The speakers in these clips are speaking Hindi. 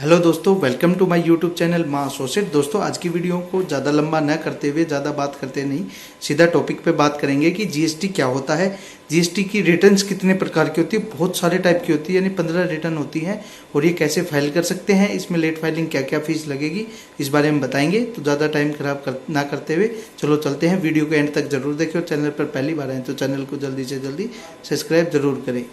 हेलो दोस्तों, welcome to my YouTube channel माँ एसोसिएट। दोस्तों, आज की वीडियो को ज़्यादा लंबा न करते हुए, ज़्यादा बात करते नहीं, सीधा टॉपिक पे बात करेंगे कि जीएसटी क्या होता है, जीएसटी की रिटर्न्स कितने प्रकार की होती है। बहुत सारे टाइप की होती है, यानी 15 रिटर्न होती हैं और ये कैसे फाइल कर सकते हैं, इसमें लेट फाइलिंग क्या क्या फीस लगेगी, इस बारे में बताएंगे। तो ज़्यादा टाइम खराब ना करते हुए चलो चलते हैं। वीडियो को एंड तक जरूर देखें और चैनल पर पहली बार आए तो चैनल को जल्दी से जल्दी सब्सक्राइब जरूर करें।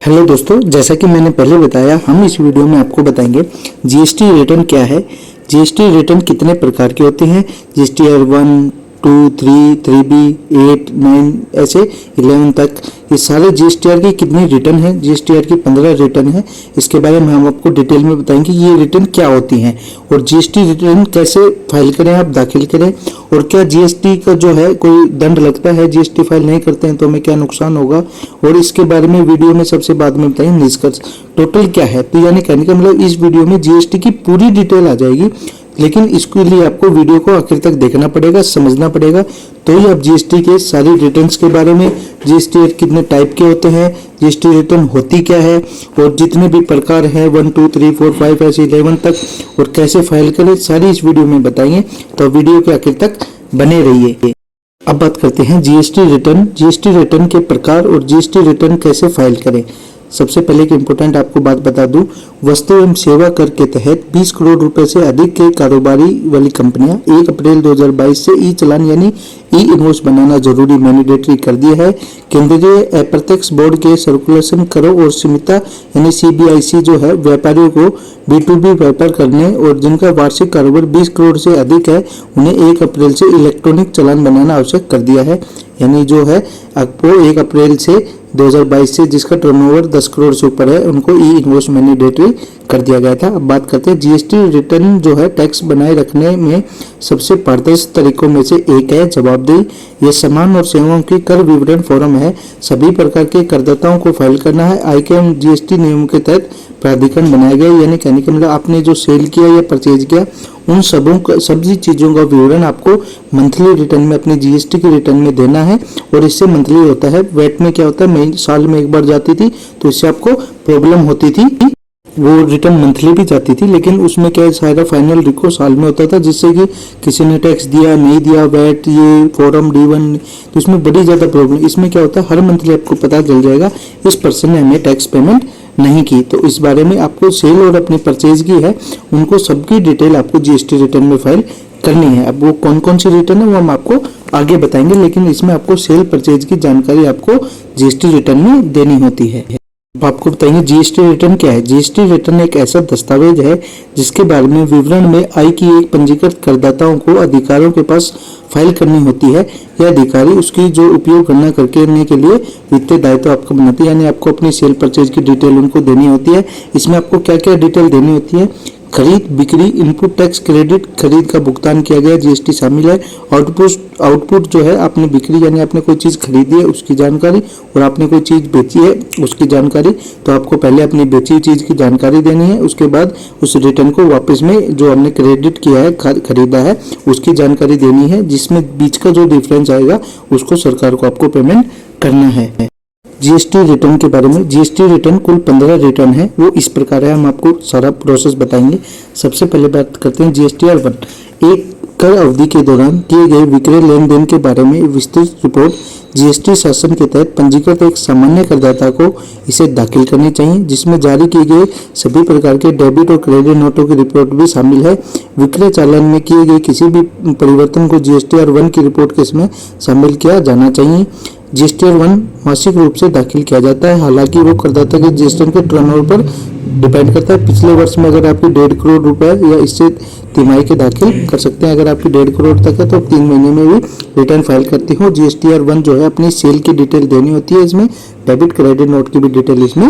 हेलो दोस्तों, जैसा कि मैंने पहले बताया, हम इस वीडियो में आपको बताएंगे जीएसटी रिटर्न क्या है, जीएसटी रिटर्न कितने प्रकार के होते हैं, जीएसटीआर 1, 2, 3, 3B, 8, 9 ऐसे 11 तक ये सारे जीएसटीआर की कितनी रिटर्न है। जीएसटीआर की 15 रिटर्न है, इसके बारे में हम आपको डिटेल में बताएंगे ये रिटर्न क्या होती हैं और जीएसटी रिटर्न कैसे फाइल करें, आप दाखिल करें, और क्या जीएसटी का जो है कोई दंड लगता है, जीएसटी फाइल नहीं करते हैं तो हमें क्या नुकसान होगा, और इसके बारे में वीडियो में सबसे बाद में बताएंगे निष्कर्ष टोटल क्या है। तो यानी कहने का मतलब इस वीडियो में जीएसटी की पूरी डिटेल आ जाएगी, लेकिन इसके लिए आपको वीडियो को आखिर तक देखना पड़ेगा, समझना पड़ेगा, तो ही आप जीएसटी के सारी रिटर्न्स के बारे में, जीएसटी कितने टाइप के होते हैं, जीएसटी रिटर्न होती क्या है, और जितने भी प्रकार हैं 1, 2, 3, 4, 5 ऐसे 11 तक, और कैसे फाइल करें, सारी इस वीडियो में बताएंगे। तो वीडियो के आखिर तक बने रहिए। अब बात करते हैं जीएसटी रिटर्न, जीएसटी रिटर्न के प्रकार और जीएसटी रिटर्न कैसे फाइल करें। सबसे पहले एक इम्पोर्टेंट आपको बात बता दूं, वस्तु एवं सेवा कर के तहत 20 करोड़ रुपए से अधिक के कारोबारी वाली कंपनियां 1 अप्रैल 2022 से ई चालान यानी ई इनवॉइस बनाना जरूरी मैंडेटरी कर दिया है। केंद्रीय अप्रत्यक्ष बोर्ड के सर्कुलेशन करो और सीमिता यानी सीबीआईसी जो है व्यापारियों को B2B व्यापार करने और जिनका वार्षिक कारोबार 20 करोड़ से अधिक है उन्हें 1 अप्रैल से इलेक्ट्रॉनिक चालान बनाना आवश्यक कर दिया है। यानी जो है आपको 1 अप्रैल से 2022 से जिसका टर्नओवर 10 करोड़ से ऊपर है उनको ई इनवॉइस मैंडेटरी कर दिया गया था। अब बात करते हैं जीएसटी रिटर्न जो है टैक्स बनाए रखने में सबसे पारदर्शी तरीकों में से एक है जवाबदेही। ये सामान और सेवाओं की कर विवरण फॉर्म है, सभी प्रकार के करदाताओं को फाइल करना है। आय के एवं जीएसटी नियमों के तहत प्राधिकरण बनाए गए, यानी कहने का मतलब आपने जो सेल किया या परचेज किया उन सभी चीज़ों का विवरण आपको मंथली रिटर्न में अपनी जीएसटी के रिटर्न में देना है, और इससे मंथली होता है। वेट में क्या होता है, साल में एक बार जाती थी तो इससे आपको प्रॉब्लम होती थी, वो रिटर्न मंथली भी जाती थी, लेकिन उसमें क्या सारा फाइनल रिकॉर्ड साल में होता था, जिससे कि किसी ने टैक्स दिया नहीं दिया, वैट ये फॉर्म D1, तो इसमें बड़ी ज़्यादा प्रॉब्लम। इसमें क्या होता है, हर मंथली आपको पता चल जाएगा इस पर्सन ने हमें टैक्स पेमेंट नहीं की, तो इस बारे में आपको सेल और अपनी परचेज की है उनको सबकी डिटेल आपको जीएसटी रिटर्न में फाइल करनी है। अब वो कौन कौन सी रिटर्न है वो हम आपको आगे बताएंगे, लेकिन इसमें आपको सेल परचेज की जानकारी आपको जीएसटी रिटर्न में देनी होती है। अब आपको बताएंगे जीएसटी रिटर्न क्या है। जीएसटी रिटर्न एक ऐसा दस्तावेज है जिसके बारे में विवरण में आय की एक पंजीकृत करदाताओं को अधिकारियों के पास फाइल करनी होती है। यह अधिकारी उसकी जो उपयोग करना करने के लिए वित्तीय दायित्व आपको बनाती है, यानी आपको अपनी सेल परचेज की डिटेल उनको देनी होती है। इसमें आपको क्या क्या डिटेल देनी होती है, खरीद बिक्री, इनपुट टैक्स क्रेडिट, खरीद का भुगतान किया गया जीएसटी शामिल है। आउटपुट जो है आपने बिक्री यानी आपने कोई चीज़ खरीदी है उसकी जानकारी, और आपने कोई चीज़ बेची है उसकी जानकारी, तो आपको पहले अपनी बेची हुई चीज़ की जानकारी देनी है, उसके बाद उस रिटर्न को वापस में जो हमने क्रेडिट किया है खरीदा है उसकी जानकारी देनी है, जिसमें बीच का जो डिफरेंस आएगा उसको सरकार को आपको पेमेंट करना है। जीएसटी रिटर्न के बारे में, जीएसटी रिटर्न कुल 15 रिटर्न है, वो इस प्रकार है, हम आपको सारा प्रोसेस बताएंगे। सबसे पहले बात करते हैं जीएसटीआर 1, एक कर अवधि के दौरान किए गए विक्रय लेन देन के बारे में विस्तृत रिपोर्ट जीएसटी शासन के तहत पंजीकृत एक सामान्य करदाता को इसे दाखिल करनी चाहिए, जिसमें जारी किए गए सभी प्रकार के डेबिट और क्रेडिट नोटों की रिपोर्ट भी शामिल है। विक्रय चालान में किए गए किसी भी परिवर्तन को जीएसटीआर 1 की रिपोर्ट के इसमें शामिल किया जाना चाहिए। जीएसटीआर 1 मासिक रूप से दाखिल किया जाता है, हालांकि वो करदाता के जीएसटी के टर्नओवर पर डिपेंड करता है। पिछले वर्ष में अगर आपकी 1.5 करोड़ रुपए या इससे तिमाही के दाखिल कर सकते हैं। अगर आपकी 1.5 करोड़ तक है तो 3 महीने में भी रिटर्न फाइल करती हो। जीएसटीआर 1 जो है अपनी सेल की डिटेल देनी होती है, इसमें डेबिट क्रेडिट नोट की भी डिटेल इसमें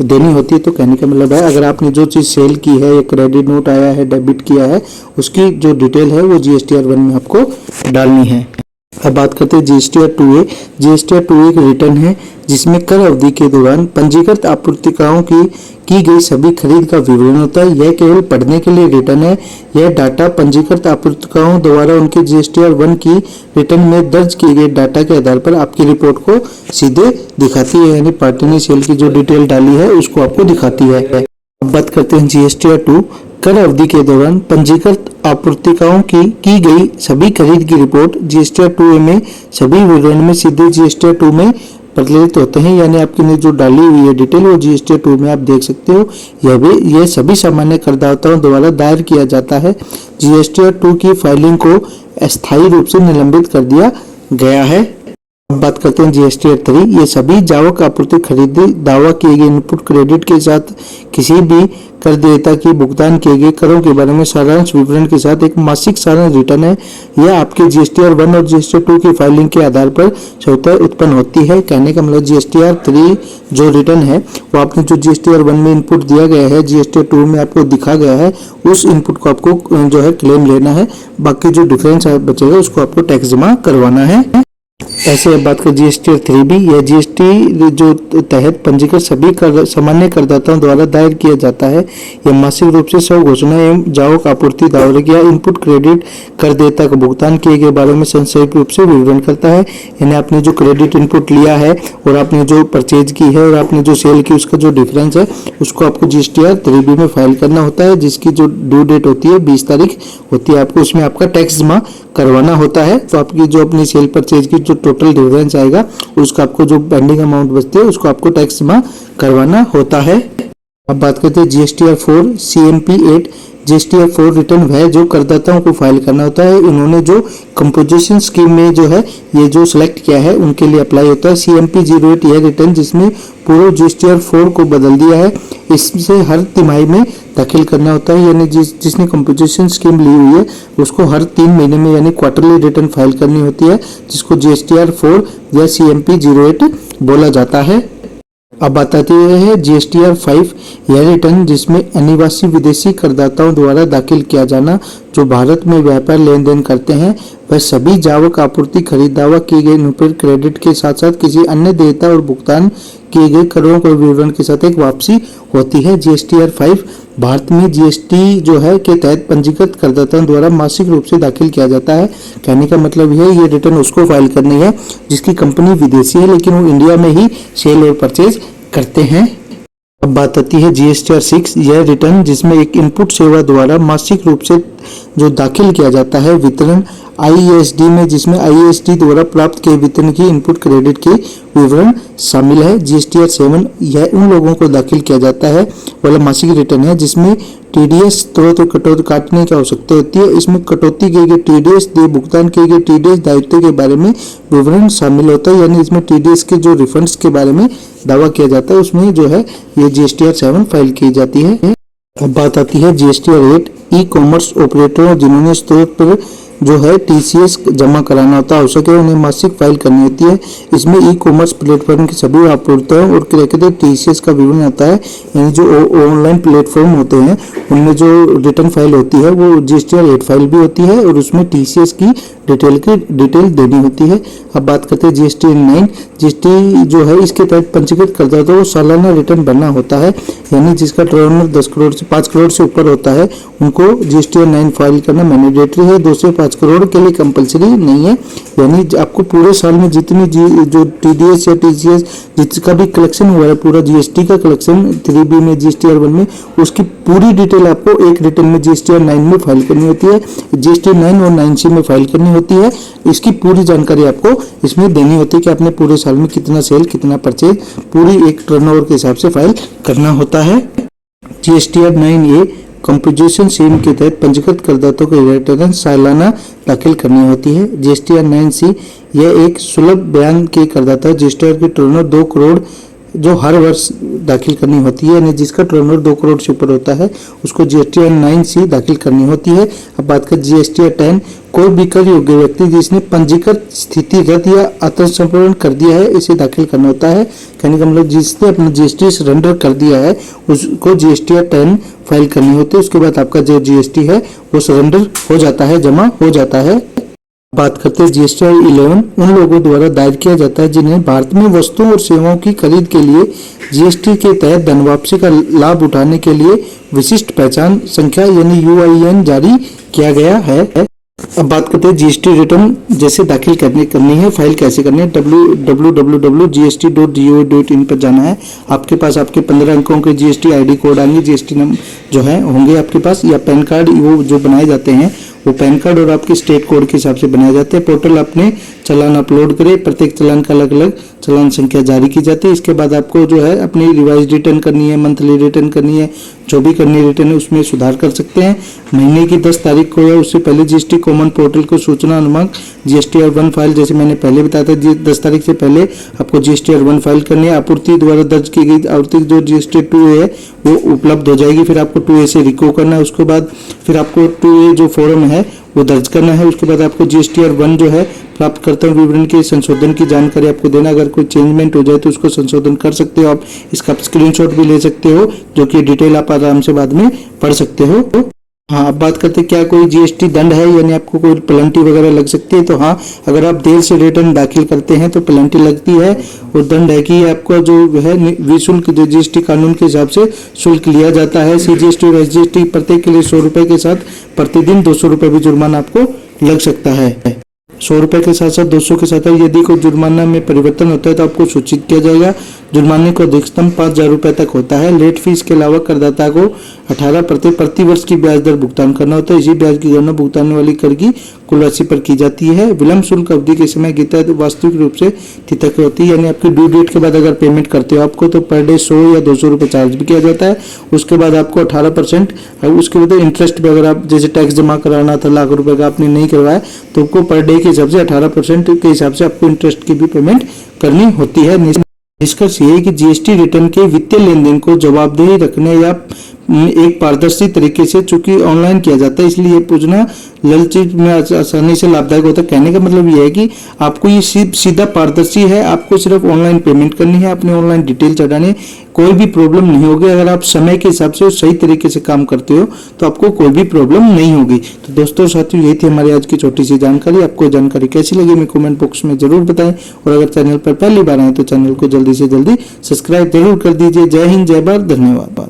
देनी होती है। तो कहने का मतलब है अगर आपने जो चीज़ सेल की है या क्रेडिट नोट आया है, डेबिट किया है, उसकी जो डिटेल है वो जीएसटीआर 1 में आपको डालनी है। अब बात करते हैं जीएसटीआर 2A। जीएसटीआर 2A एक रिटर्न है जिसमें कर अवधि के दौरान पंजीकृत आपूर्तिकाओं की गई सभी खरीद का विवरण होता है। यह केवल पढ़ने के लिए रिटर्न है। यह डाटा पंजीकृत आपूर्तिकाओं द्वारा उनके जीएसटीआर 1 की रिटर्न में दर्ज किए गए डाटा के आधार पर आपकी रिपोर्ट को सीधे दिखाती है, यानी पार्टी ने सेल की जो डिटेल डाली है उसको आपको दिखाती है। अब बात करते हैं जीएसटीआर 2 कर अवधि के दौरान पंजीकृत आपूर्तिकाओं की गई सभी खरीद की रिपोर्ट जीएसटीआर 2A में सभी विवरण में सीधे जीएसटीआर 2 में प्रचलित होते हैं। यानी आपकी ने जो डाली हुई है डिटेल वो जीएसटीआर 2 में आप देख सकते हो। यह सभी सामान्य करदाताओं द्वारा दायर किया जाता है। जीएसटीआर 2 की फाइलिंग को अस्थायी रूप से निलंबित कर दिया गया है। अब बात करते हैं जीएसटीआर 3। ये सभी जावक आपूर्ति खरीदी दावा किए गए इनपुट क्रेडिट के साथ किसी भी कर देयता की भुगतान किए गए करों के बारे में सारांश विवरण के साथ एक मासिक सारांश रिटर्न है। यह आपके जीएसटीआर 1 और जीएसटीआर 2 की फाइलिंग के आधार पर स्वतः उत्पन्न होती है। कहने का मतलब जीएसटीआर 3 जो रिटर्न है वो आपने जो जीएसटीआर 1 में इनपुट दिया गया है जीएसटीआर 2 में आपको दिखा गया है उस इनपुट को आपको जो है क्लेम लेना है। बाकी जो डिफरेंस बचेगा उसको आपको टैक्स जमा करवाना है। ऐसे अब बात कर जीएसटीआर 3B। यह जीएसटी जो तहत पंजीकृत सभी सामान्य करदाताओं द्वारा दायर किया जाता है। यह मासिक रूप से स्व घोषणा एवं जावक आपूर्ति दावे या इनपुट क्रेडिट कर देयता का भुगतान किए गए बारे में संक्षेप रूप से विवरण करता है। यानी आपने जो क्रेडिट इनपुट लिया है और आपने जो परचेज की है और आपने जो सेल की उसका जो डिफरेंस है उसको आपको जीएसटीआर 3B में फाइल करना होता है, जिसकी जो ड्यू डेट होती है 20 तारीख होती है। आपको उसमें आपका टैक्स जमा करवाना होता है। तो आपकी जो अपनी सेल परचेज की जो टोटल डिफरेंस आएगा उसका आपको जो पेंडिंग अमाउंट बचती है उसको आपको टैक्स जमा करवाना होता है। अब बात करते हैं जीएसटीआर 4 CMP 8। जीएसटीआर 4 रिटर्न वह जो करदाताओं को फाइल करना होता है। इन्होंने जो कंपोजिशन स्कीम में जो है ये जो सिलेक्ट किया है उनके लिए अप्लाई होता है। CMP 08 यह रिटर्न जिसमें पूर्व जीएसटीआर 4 को बदल दिया है इससे हर तिमाही में दाखिल करना होता है। यानी जिसने कंपोजिशन स्कीम ली हुई है उसको हर 3 महीने में यानी क्वार्टरली रिटर्न फाइल करनी होती है, जिसको जीएसटीआर 4 या CMP 08 बोला जाता है। अब बात आती है जीएसटीआर 5। यह रिटर्न जिसमें अनिवासी विदेशी करदाताओं द्वारा दाखिल किया जाना जो भारत में व्यापार लेन देन करते हैं वह सभी जावक आपूर्ति खरीद दावा किए गए इनपुट क्रेडिट के साथ साथ किसी अन्य देयता और भुगतान किए गए करों के विवरण के साथ एक वापसी होती है। जीएसटीआर 5 भारत में जीएसटी जो है के तहत पंजीकृत करदाताओं द्वारा मासिक रूप से दाखिल किया जाता है। कहने का मतलब ये रिटर्न उसको फाइल करनी है जिसकी कंपनी विदेशी है लेकिन वो इंडिया में ही सेल और परचेज करते हैं। अब बात आती है जीएसटीआर 6। यह रिटर्न जिसमें एक इनपुट सेवा द्वारा मासिक रूप से जो दाखिल किया जाता है वितरण आईएसडी में, जिसमें आईएसडी द्वारा प्राप्त किए वितरण की इनपुट क्रेडिट के विवरण शामिल है। जीएसटीआर 7 यह उन लोगों को दाखिल किया जाता है वाला मासिक रिटर्न है जिसमें टीडीएस स्रोत और कटौती काटने की आवश्यकता होती है। इसमें कटौती किए गए टीडीएस दे भुगतान किए गए टीडीएस दायित्व के बारे में विवरण शामिल होता है। यानी इसमें टीडीएस के जो रिफंड्स के बारे में दावा किया जाता है उसमें जो है ये जीएसटीआर 7 फाइल की जाती है। अब बात आती है जीएसटीआर 8। ई कॉमर्स ऑपरेटरों जिन्होंने स्रोत पर जो है टीसीएस जमा कराना होता है आवश्यक है उन्हें मासिक फाइल करनी होती है। इसमें ई कॉमर्स प्लेटफॉर्म के सभी आपूर्तियों और क्रेडिट टीसीएस का विवरण आता है। यानी जो ऑनलाइन प्लेटफॉर्म होते हैं उनमें जो रिटर्न फाइल होती है वो जीएसटीआर 8 फाइल भी होती है और उसमें टीसीएस की डिटेल देनी होती है। अब बात करते हैं जीएसटीआर 9। जीएसटी जो है इसके तहत पंजीकृत करदाताओं को सालाना रिटर्न भरना होता है। यानी जिसका टर्नओवर 10 करोड़ से 5 करोड़ से ऊपर होता है उनको जीएसटीआर 9 फाइल करना मैंडेटरी है। 2 से 5 करोड़ के लिए कंपलसरी नहीं है। यानी आपको पूरे साल में जितनी जो टीडीएस या टीसीएस जिसका भी कलेक्शन हुआ है पूरा जीएसटी का कलेक्शन 3B में जीएसटीआर 1 में उसकी पूरी डिटेल आपको एक रिटर्न में जीएसटीआर 9 में फाइल करनी होती है। जीएसटीआर 9 और 9C में फाइल करनी होती है। इसकी पूरी जानकारी आपको इसमें देनी होती है कि आपने पूरे साल में कितना सेल कितना परचेज पूरी एक टर्नओवर के हिसाब से फाइल करना होता है। जीएसटीआर 9A कंपोजिशन स्कीम के तहत पंजीकृत करदाताओं को रिटर्न सालाना दाखिल करनी होती है। जीएसटीआर 9C यह एक सुलभ बयान के करदाता जीएसटीआर की टर्नओवर 2 करोड़ जो हर वर्ष दाखिल करनी होती है। यानी जिसका टर्नओवर 2 करोड़ से ऊपर होता है उसको जीएसटीआर 9C दाखिल करनी होती है। अब बात कर जीएसटीआर 10। कोई भी कर योग्य व्यक्ति जिसने पंजीकृत स्थितिगत या आत्मसमर्पण कर दिया है इसे दाखिल करना होता है। कहने का मतलब जिसने अपना जीएसटी सरेंडर कर दिया है उसको जीएसटीआर 10 फाइल करनी होती है। उसके बाद आपका जो जीएसटी है वो सरेंडर हो जाता है, जमा हो जाता है। बात करते हैं जीएसटीआर 11। उन लोगों द्वारा दायर किया जाता है जिन्हें भारत में वस्तुओं और सेवाओं की खरीद के लिए जीएसटी के तहत धन वापसी का लाभ उठाने के लिए विशिष्ट पहचान संख्या यानी UIN जारी किया गया है। अब बात करते हैं जीएसटी रिटर्न जैसे दाखिल करनी है, फाइल कैसे करनी है। www.gst.go.in पर जाना है। आपके पास आपके 15 अंकों के जीएसटी आईडी कोड आएंगे, जीएसटी नंबर जो है होंगे आपके पास, या पैन कार्ड वो जो बनाए जाते हैं वो पैन कार्ड और आपके स्टेट कोड के हिसाब से बनाए जाते हैं। पोर्टल अपने चालान अपलोड करें, प्रत्येक चालान का अलग अलग चालान संख्या जारी की जाती है। इसके बाद आपको जो है अपनी रिवाइज रिटर्न करनी है, मंथली रिटर्न करनी है, जो भी करनी है रिटर्न है उसमें सुधार कर सकते हैं। महीने की 10 तारीख को या उससे पहले जीएसटी कॉमन पोर्टल को सूचना अनुमान GSTR1 फाइल, जैसे मैंने पहले बताया था 10 तारीख से पहले आपको GSTR1 फाइल करनी है। आपूर्ति द्वारा दर्ज की गई आपूर्ति जो GST2A है वो उपलब्ध हो जाएगी, फिर आपको 2A से रिको करना है। उसके बाद फिर आपको 2A जो फॉर्म है वो दर्ज करना है। उसके बाद आपको GSTR1 जो है प्राप्तकर्ता विवरण के संशोधन की जानकारी आपको देना। अगर कोई चेंजमेंट हो जाए तो उसको संशोधन कर सकते हो आप, इसका स्क्रीनशॉट भी ले सकते हो, जो कि डिटेल आप आराम से बाद में पढ़ सकते हो। हाँ, अब बात करते हैं क्या कोई जीएसटी दंड है, यानी आपको कोई पेनल्टी वगैरह लग सकती है। तो हाँ, अगर आप देर से रिटर्न दाखिल करते हैं तो पेनल्टी लगती है, और दंड है कि आपका जो है विशुल्क जो जीएसटी कानून के हिसाब से शुल्क लिया जाता है। CGST और SGST प्रत्येक के लिए 100 रुपए के साथ प्रतिदिन 200 रुपए भी जुर्माना आपको लग सकता है। 100 रुपए के साथ साथ 200 के साथ यदि कोई जुर्माना में परिवर्तन होता है तो आपको सूचित किया जाएगा। जुर्माने को अधिकतम 5,000 रुपए तक होता है। लेट फीस के अलावा करदाता को 18% प्रति वर्ष की ब्याज दर भुगतान करना होता है। इसी ब्याज की गणना भुगतान वाली कर की कुल राशि पर की जाती है। विलंब शुल्क अवधि के समय के तहत वास्तविक रूप से तिथक होती है, यानी आपकी ड्यू डेट के बाद अगर पेमेंट करते हो आपको तो पर डे 100 या 200 रुपए चार्ज भी किया जाता है। उसके बाद आपको 18%, उसके बाद इंटरेस्ट पे अगर आप जैसे टैक्स जमा कराना था लाख रुपए का आपने नहीं करवाया तो आपको पर डे के हिसाब से 18% के हिसाब से आपको इंटरेस्ट की भी पेमेंट करनी होती है। निष्कर्ष ये है कि जीएसटी रिटर्न के वित्तीय लेन देन को जवाबदेही रखने या एक पारदर्शी तरीके से, चूंकि ऑनलाइन किया जाता है इसलिए ये पूछना ललची में आसानी से लाभदायक होता है। कहने का मतलब ये है कि आपको ये सीधा पारदर्शी है, आपको सिर्फ ऑनलाइन पेमेंट करनी है, अपनी ऑनलाइन डिटेल चढ़ानी है, कोई भी प्रॉब्लम नहीं होगी। अगर आप समय के हिसाब से सही तरीके से काम करते हो तो आपको कोई भी प्रॉब्लम नहीं होगी। तो दोस्तों साथियों, यही थी हमारी आज की छोटी सी जानकारी। आपको जानकारी कैसी लगी हमें कमेंट बॉक्स में जरूर बताएं, और अगर चैनल पर पहली बार आए तो चैनल को जल्दी से जल्दी सब्सक्राइब जरूर कर दीजिए। जय हिंद, जय भारत, धन्यवाद।